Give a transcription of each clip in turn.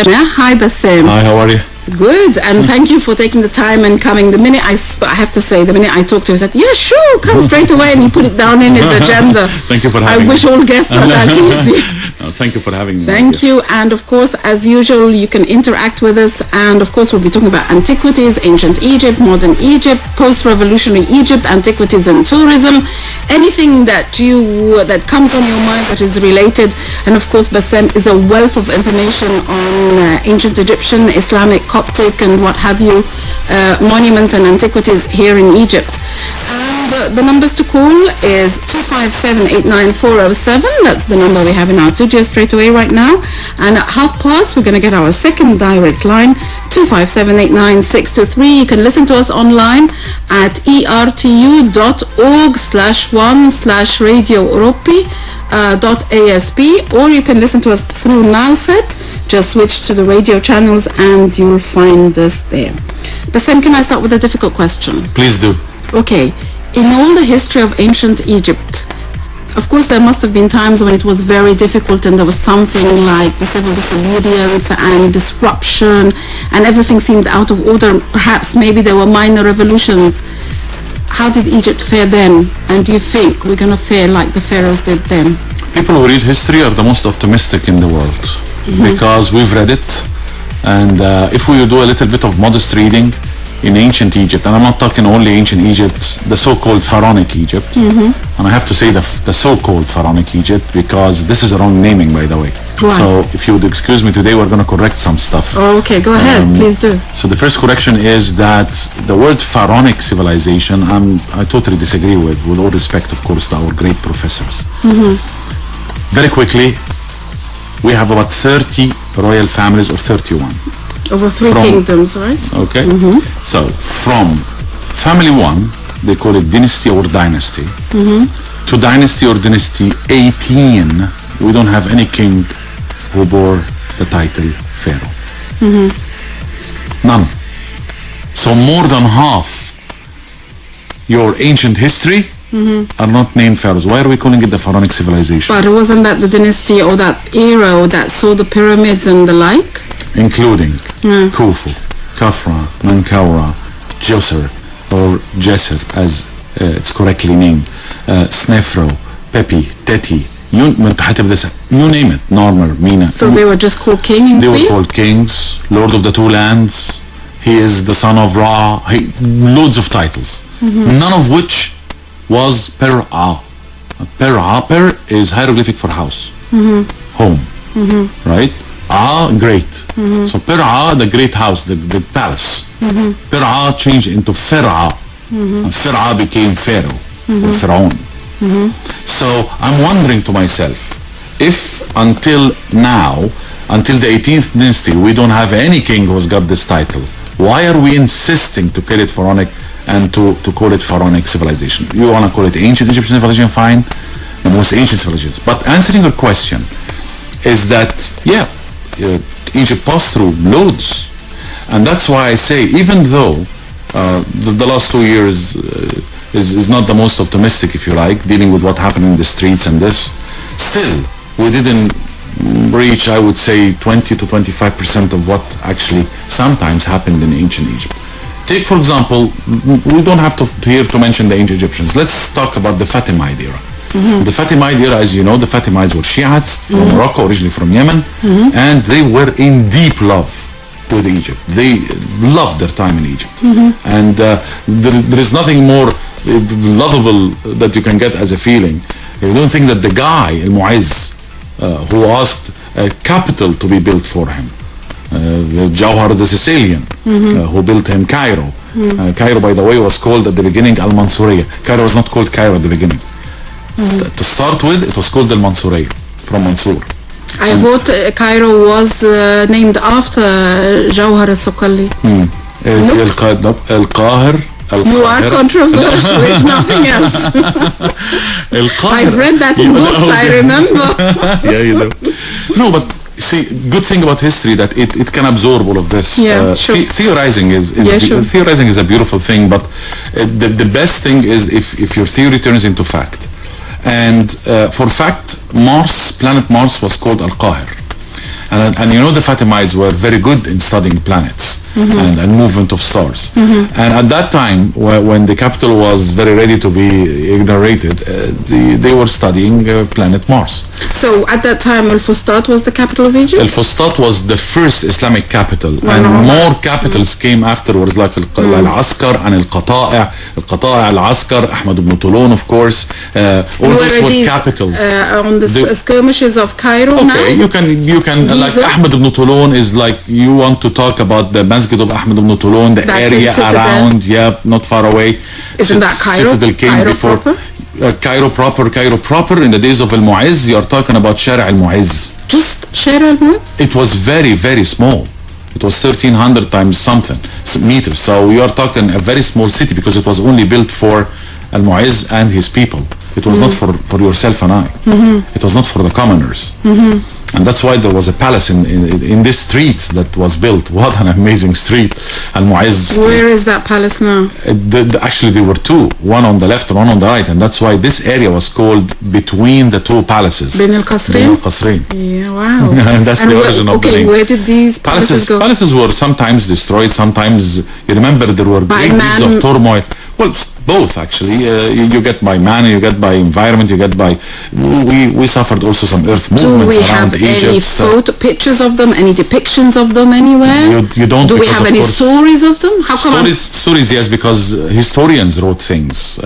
Bassem. Hi, Bassem. Hi, how are you? Good, and thank you for taking the time and coming. The minute I have to say, the minute I talked to him, he said, yeah, sure, come straight away, and he put it down in his agenda. Thank you for having me. I wish all guests are that easy. No, thank you for having me. Thank you, and of course, as usual, you can interact with us, and of course, we'll be talking about antiquities, ancient Egypt, modern Egypt, post-revolutionary Egypt, antiquities and tourism, anything that comes on your mind that is related. And of course, Bassem is a wealth of information on ancient Egyptian, Islamic, Coptic, and what have you, monuments and antiquities here in Egypt. The numbers to call is 257-89407. That's the number we have in our studio straight away right now. And at 1:30, we're going to get our second direct line, 257-89623. You can listen to us online at ertu.org/1/radio-europe.asp, or you can listen to us through Nowset. Just switch to the radio channels and you'll find us there. Bassem, can I start with a difficult question? Please do. Okay. In all the history of ancient Egypt, of course there must have been times when it was very difficult and there was something like the civil disobedience and disruption and everything seemed out of order. Perhaps maybe there were minor revolutions. How did Egypt fare then? And do you think we're going to fare like the pharaohs did then? People who read history are the most optimistic in the world because we've read it. And if we do a little bit of modest reading in ancient Egypt, and I'm not talking only ancient Egypt, the so-called pharaonic Egypt, and I have to say the so-called pharaonic Egypt because this is a wrong naming, by the way. Why? So if you would excuse me today, we're going to correct some stuff. Oh, okay, go ahead, please do. So the first correction is that the word pharaonic civilization, I totally disagree with all respect, of course, to our great professors. Very quickly, we have about 30 royal families, or 31. Over three kingdoms, right? Okay. So from family 1, they call it dynasty or dynasty, to dynasty or dynasty 18, we don't have any king who bore the title pharaoh. None. So more than half your ancient history are not named pharaohs. Why are we calling it the pharaonic civilization? But wasn't that the dynasty or that era that saw the pyramids and the like? Including Khufu, Khafra, Menkaura, Djoser, or Djeser as it's correctly named, Snefru, Pepi, Teti, you name it, Narmer, Mina. So they were just called kings? They were called kings, Lord of the Two Lands, he is the son of Ra, loads of titles, none of which was Per-A. Per is hieroglyphic for house, home, right? Great. So Per-A, the great house, the palace. Per-A changed into Fer-A. And Fer-A became Pharaoh, or Pharaoh. So I'm wondering to myself, if until now, until the 18th dynasty, we don't have any king who's got this title, why are we insisting to call it pharaonic and to call it pharaonic civilization? You want to call it ancient Egyptian civilization, fine, the most ancient civilizations. But answering your question is that, Egypt passed through loads. And that's why I say, even though the last 2 years is not the most optimistic, if you like, dealing with what happened in the streets and this, still, we didn't reach, I would say, 20 to 25% of what actually sometimes happened in ancient Egypt. Take, for example, we don't have to here to mention the ancient Egyptians. Let's talk about the Fatimid era. The Fatimid era, as you know, the Fatimids were Shiites from Morocco, originally from Yemen, and they were in deep love with Egypt. They loved their time in Egypt. And there is nothing more lovable that you can get as a feeling. You don't think that the guy, Al-Mu'izz, who asked a capital to be built for him, Jawhar the Sicilian, who built him Cairo. Cairo, by the way, was called at the beginning Al-Mansuriyah. Cairo was not called Cairo at the beginning. To start with, it was called Al-Mansuriyah, from Mansur. I thought Cairo was named after Jawhar al-Suqali. Al-Qahir. You are controversial, it's nothing else. I've read that in books, I remember. Yeah, you know. No, but see, good thing about history that it can absorb all of this. Yeah, sure. Theorizing theorizing is a beautiful thing, but the best thing is if your theory turns into fact. And for fact, planet Mars was called Al-Qahir. And you know the Fatimids were very good in studying planets and movement of stars. And at that time, when the capital was very ready to be inaugurated, they were studying planet Mars. So at that time, Al Fustat was the capital of Egypt? Al Fustat was the first Islamic capital, and more capitals came afterwards, like Al-Askar and Al-Qata'i, Al-Askar, Ahmad ibn Tulun, of course. All these were capitals. On the skirmishes of Cairo now? Okay, you can like Ahmad ibn Tulun is like, you want to talk about the Masjid of Ahmad ibn Tulun, the area around, not far away. Isn't that Cairo? Citadel came Cairo before. proper? Cairo proper. In the days of Al-Mu'izz, you are talking about Shari' Al-Mu'izz. Just Shari' Al-Mu'izz? It was very, very small. It was 1,300 times something meters. So you are talking a very small city, because it was only built for Al-Mu'izz and his people. It was not for yourself and I. It was not for the commoners. And that's why there was a palace in this street that was built. What an amazing street, Al-Mu'izz street. Where is that palace now? Actually, there were two, one on the left and one on the right, and that's why this area was called between the two palaces. Bin al-Qasrain? Bin al-Qasrain. Yeah, wow. And that's the origin of the name. Okay, where did these palaces go? Palaces were sometimes destroyed, sometimes, you remember, there were great deeds of turmoil. Well, both actually. You get by man, you get by environment, you get by. We suffered also some earth movements around Egypt. Do we have any pictures of them? Any depictions of them anywhere? You don't. Do we have any stories of them? How come? Stories, yes, because historians wrote things.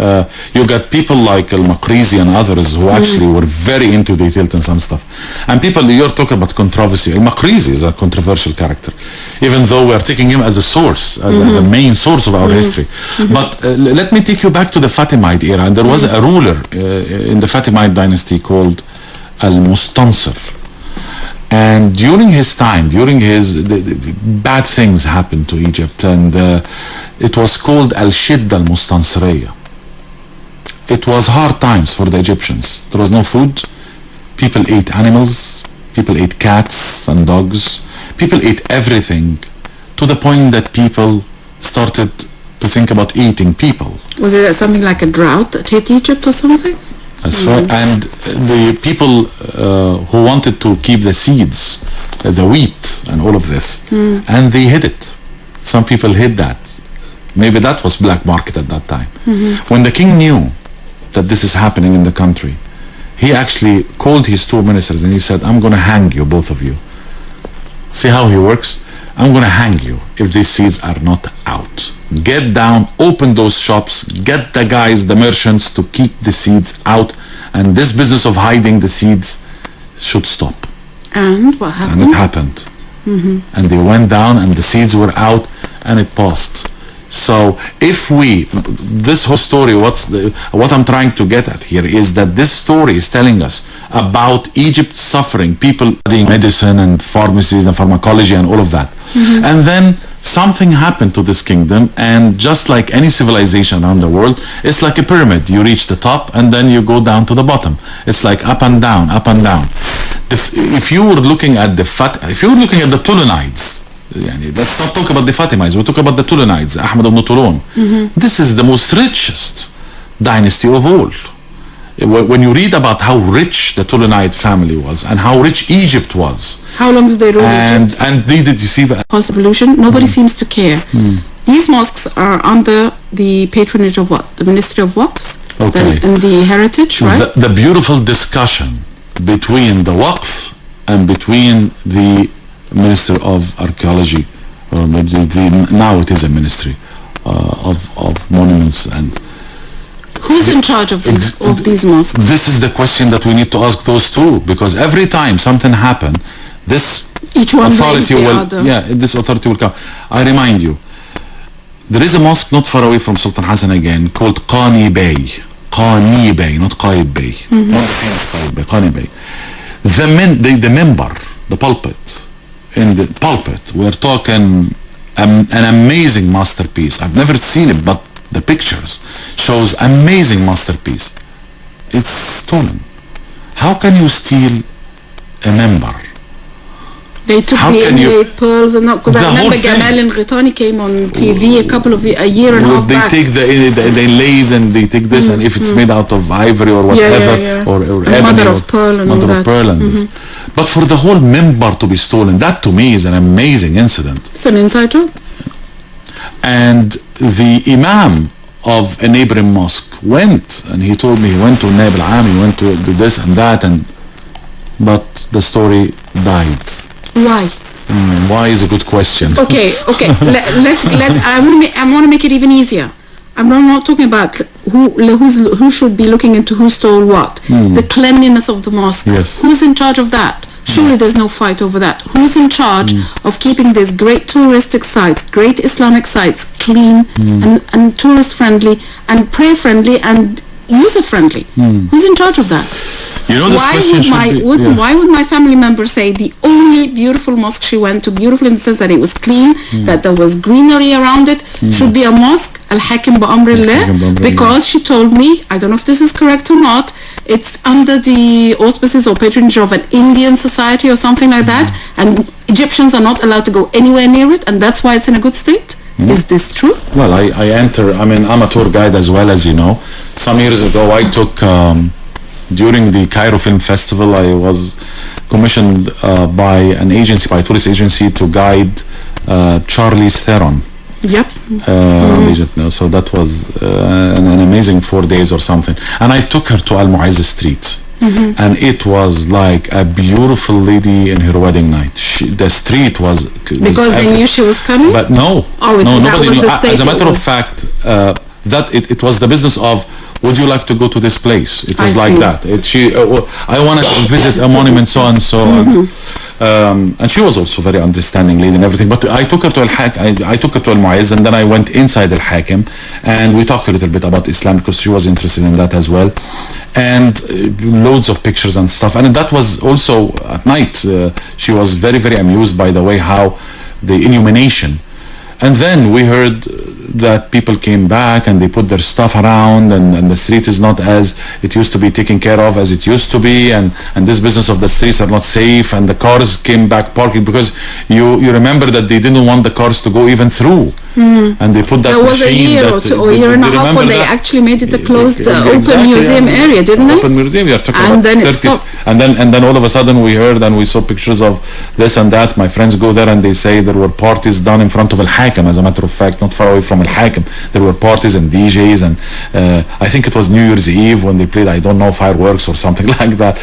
You got people like Al-Maqrizi and others who actually were very into detail and some stuff. And people, you're talking about controversy. Al-Maqrizi is a controversial character, even though we're taking him as a source, as a main source of our history. But let me take you back to the Fatimid era, and there was a ruler in the Fatimid dynasty called Al-Mustansir. And during his time, the bad things happened to Egypt, and it was called Al-Shidda Al-Mustansiriyya. It was hard times for the Egyptians. There was no food. People ate animals. People ate cats and dogs. People ate everything, to the point that people started to think about eating people. Was it something like a drought that hit Egypt or something? That's right. And the people who wanted to keep the seeds, the wheat and all of this, and they hid it. Some people hid that. Maybe that was black market at that time. When the king knew that this is happening in the country, he actually called his two ministers and he said, I'm going to hang you, both of you. See how he works? I'm going to hang you if these seeds are not out. Get down, open those shops, get the guys, the merchants, to keep the seeds out, and this business of hiding the seeds should stop. And what happened? And it happened. And they went down and the seeds were out and it passed. So if this whole story, what I'm trying to get at here is that this story is telling us about Egypt suffering, people studying medicine and pharmacies and pharmacology and all of that. And then something happened to this kingdom, and just like any civilization around the world, it's like a pyramid. You reach the top and then you go down to the bottom. It's like up and down, up and down. If you were looking at the Tulunides, let's not talk about the Fatimids, we'll talk about the Tulunides, Ahmad ibn Tulun. This is the most richest dynasty of all. When you read about how rich the Tulunide family was and how rich Egypt was. How long did they rule Egypt? And they did receive a post-revolution. Nobody seems to care. These mosques are under the patronage of what? The Ministry of Waqfs? Okay. And the heritage, right? The beautiful discussion between the Waqf and between the Minister of Archaeology, now it is a Ministry of Monuments. And who's in charge of these mosques? This is the question that we need to ask those two, because every time something happens, this authority will come. I remind you, there is a mosque not far away from Sultan Hassan again called Qani Bey, not Qaib Bey, not the famous Qaib Bey, Qani Bey. The member, the pulpit. In the pulpit, we're talking an amazing masterpiece. I've never seen it, but the pictures shows amazing masterpiece. It's stolen. How can you steal a member They took How the can you- inlaid pearls and because I The whole remember thing. Gamal and Ghitani came on TV a year and a half They back. take they lathe and they take this, and if it's made out of ivory or whatever, yeah. or And ebony mother or of pearl and mother all of that. pearl and this. But for the whole minbar to be stolen, that to me is an amazing incident. It's an inside job. And the imam of a neighboring mosque went, and he told me he went to Naib al-Am, he went to do this and that, but the story died. Why? Why is a good question. Okay. I want to make it even easier. I'm not talking about who should be looking into who stole what. The cleanliness of the mosque. Yes. Who's in charge of that? Surely there's no fight over that. Who's in charge of keeping these great touristic sites, great Islamic sites clean and tourist friendly and prayer friendly and user friendly? Who's in charge of that? You know, this question Why would my family member say the only beautiful mosque she went to, beautiful in the sense that it was clean, that there was greenery around it, should be a mosque, Al-Hakim Ba'amrillah, because she told me, I don't know if this is correct or not, it's under the auspices or patronage of an Indian society or something like that, and Egyptians are not allowed to go anywhere near it, and that's why it's in a good state? Is this true? Well, I'm a tour guide as well, as you know. Some years ago I took during the Cairo Film Festival, I was commissioned by a tourist agency to guide Charlize Theron. Yep. Egypt. So that was an amazing 4 days or something. And I took her to Al Mu'izz Street. And it was like a beautiful lady in her wedding night. The street was Because they knew she was coming? But no, nobody knew. As a matter of fact, that it was the business of, would you like to go to this place? It was like that. I want to visit a monument, so and so. And she was also very understanding lady and everything. But I took her to I took her to Al Mu'izz, and then I went inside Al Hakim, and we talked a little bit about Islam because she was interested in that as well, and loads of pictures and stuff. And that was also at night. She was very, very amused by the way how the illumination. And then we heard that people came back and they put their stuff around, and the street is not as it used to be taken care of as it used to be, and this business of the streets are not safe, and the cars came back parking because you remember that they didn't want the cars to go even through, and they put that there was a year or a year and a half when they actually made it a closed open museum area, didn't they? Open museum, you're talking and about then 30s. It stopped. And then all of a sudden we heard and we saw pictures of this and that. My friends go there and they say there were parties done in front of Al Hakim, as a matter of fact, not far away from Al Hakim. There were parties and DJs, and I think it was New Year's Eve when they played, I don't know, fireworks or something like that.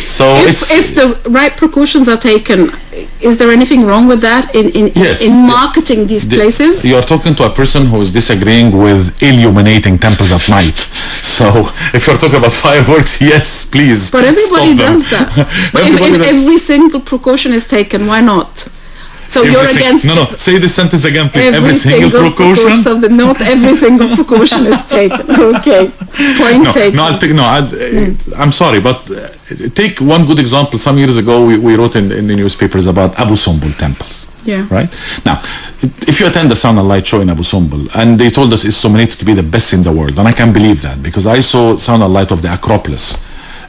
So if the right precautions are taken, is there anything wrong with that in marketing these places? You're talking to a person who is disagreeing with illuminating temples at night. So if you're talking about fireworks, yes, please. But everybody does that. But if every single precaution is taken, why not? So you're against No, say this sentence again, please. Every single precaution. Not every single precaution is taken. Okay. Point taken. I'm sorry, but take one good example. Some years ago, we wrote in the newspapers about Abu Simbel temples. Yeah. Right? Now, if you attend the Sound and Light show in Abu Simbel, and they told us it's nominated to be the best in the world, and I can believe that because I saw Sound and Light of the Acropolis.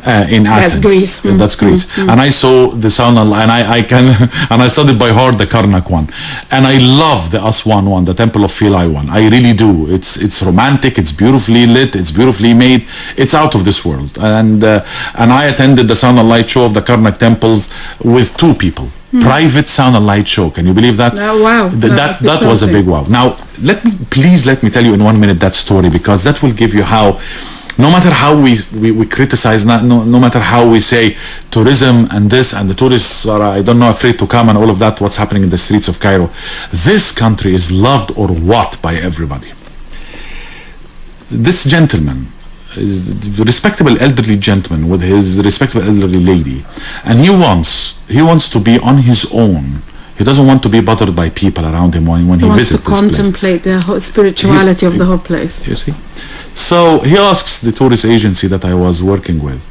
In Athens. That's Greece. That's Greece. And I saw the Sound and I can and I studied by heart the Karnak one, and I love the Aswan one, the Temple of Philae one. I really do. It's romantic. It's beautifully lit. It's beautifully made. It's out of this world. And I attended the Sound and Light show of the Karnak temples with 2 people. Private Sound and Light show. Can you believe that? Oh, wow. That was a big wow. Now let me tell you in 1 minute that story, because that will give you how. No matter how we criticize, no matter how we say tourism and this and the tourists are, I don't know, afraid to come and all of that, what's happening in the streets of Cairo. This country is loved or what by everybody. This gentleman is a respectable elderly gentleman with his respectable elderly lady, and he wants to be on his own. He doesn't want to be bothered by people around him when he visits this place. He wants to contemplate the whole spirituality of the whole place. You see? So he asks the tourist agency that I was working with,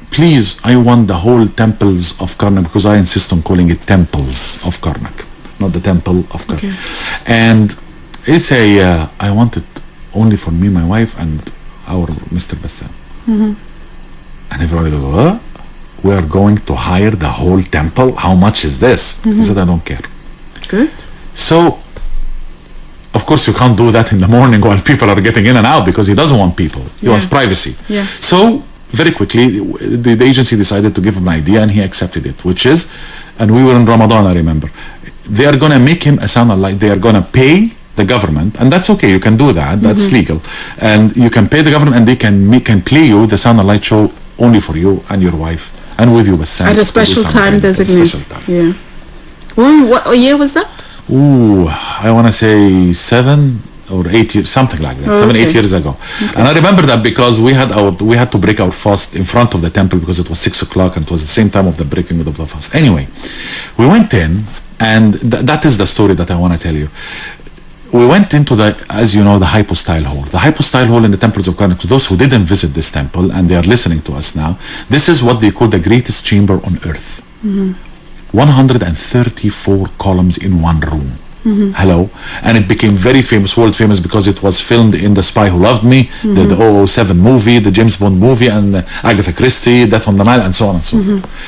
please, I want the whole temples of Karnak, because I insist on calling it temples of Karnak, not the temple of Karnak. Okay. And he say, I want it only for me, my wife, and our Mr. Bassam. And everybody goes, we're going to hire the whole temple. How much is this? He said, I don't care. Good. So, of course, you can't do that in the morning while people are getting in and out, because he doesn't want people. He wants privacy. Yeah. So, very quickly, the agency decided to give him an idea, and he accepted it, which is, and we were in Ramadan, I remember, they are going to make him a sound alike. They are going to pay the government, and that's okay, you can do that, that's legal, and you can pay the government, and they can play you the sound alike show only for you and your wife, and with you at a special time designated. Yeah. What year was that? Ooh, I want to say 7 or 8 years, something like that. 7, 8 years ago. Okay. And I remember that because we had to break our fast in front of the temple, because it was 6 o'clock and it was the same time of the breaking of the fast. Anyway, we went in, and that is the story that I want to tell you. We went into as you know, the hypostyle hall. The hypostyle hall in the temples of Karnak, to those who didn't visit this temple and they are listening to us now, this is what they call the greatest chamber on earth. 134 columns in one room. Hello. And it became very famous, world famous, because it was filmed in The Spy Who Loved Me, the 007 movie, the James Bond movie, and Agatha Christie, Death on the Nile, and so on and so forth.